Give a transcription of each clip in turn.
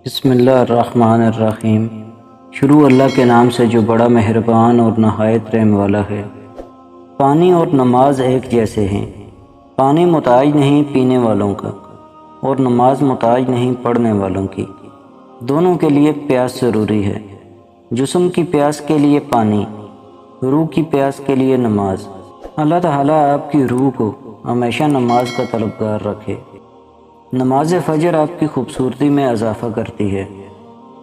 بسم اللہ الرحمن الرحیم۔ شروع اللہ کے نام سے جو بڑا مہربان اور نہایت رحم والا ہے۔ پانی اور نماز ایک جیسے ہیں۔ پانی محتاج نہیں پینے والوں کا، اور نماز محتاج نہیں پڑھنے والوں کی۔ دونوں کے لیے پیاس ضروری ہے۔ جسم کی پیاس کے لیے پانی، روح کی پیاس کے لیے نماز۔ اللہ تعالیٰ آپ کی روح کو ہمیشہ نماز کا طلبگار رکھے۔ نماز فجر آپ کی خوبصورتی میں اضافہ کرتی ہے۔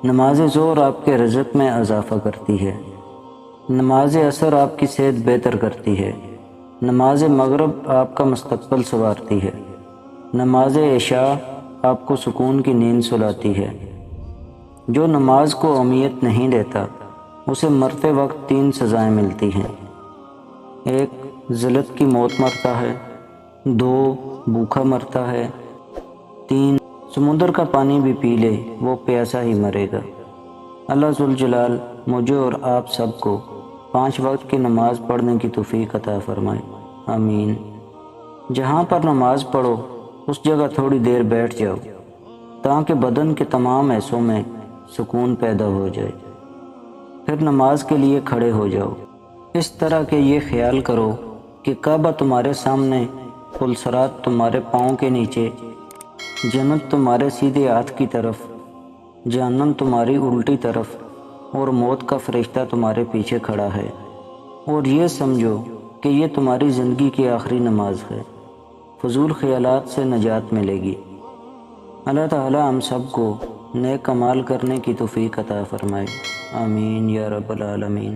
نماز ظہر آپ کے رزق میں اضافہ کرتی ہے۔ نماز عصر آپ کی صحت بہتر کرتی ہے۔ نماز مغرب آپ کا مستقبل سنوارتی ہے۔ نماز عشاء آپ کو سکون کی نیند سلاتی ہے۔ جو نماز کو اہمیت نہیں دیتا اسے مرتے وقت 3 سزائیں ملتی ہیں۔ 1 ذلت کی موت مرتا ہے، 2 بھوکا مرتا ہے، 3 سمندر کا پانی بھی پی لے وہ پیاسا ہی مرے گا۔ اللہ ذوالجلال مجھے اور آپ سب کو 5 وقت کی نماز پڑھنے کی توفیق عطا فرمائے، آمین۔ جہاں پر نماز پڑھو اس جگہ تھوڑی دیر بیٹھ جاؤ تاکہ بدن کے تمام حصوں میں سکون پیدا ہو جائے، پھر نماز کے لیے کھڑے ہو جاؤ۔ اس طرح کہ یہ خیال کرو کہ کعبہ تمہارے سامنے، پلسرات تمہارے پاؤں کے نیچے، جنت تمہارے سیدھے ہاتھ کی طرف، جہنم تمہاری الٹی طرف، اور موت کا فرشتہ تمہارے پیچھے کھڑا ہے، اور یہ سمجھو کہ یہ تمہاری زندگی کی آخری نماز ہے۔ فضول خیالات سے نجات ملے گی۔ اللہ تعالی ہم سب کو نیک اعمال کرنے کی توفیق عطا فرمائے، آمین یا رب العالمین۔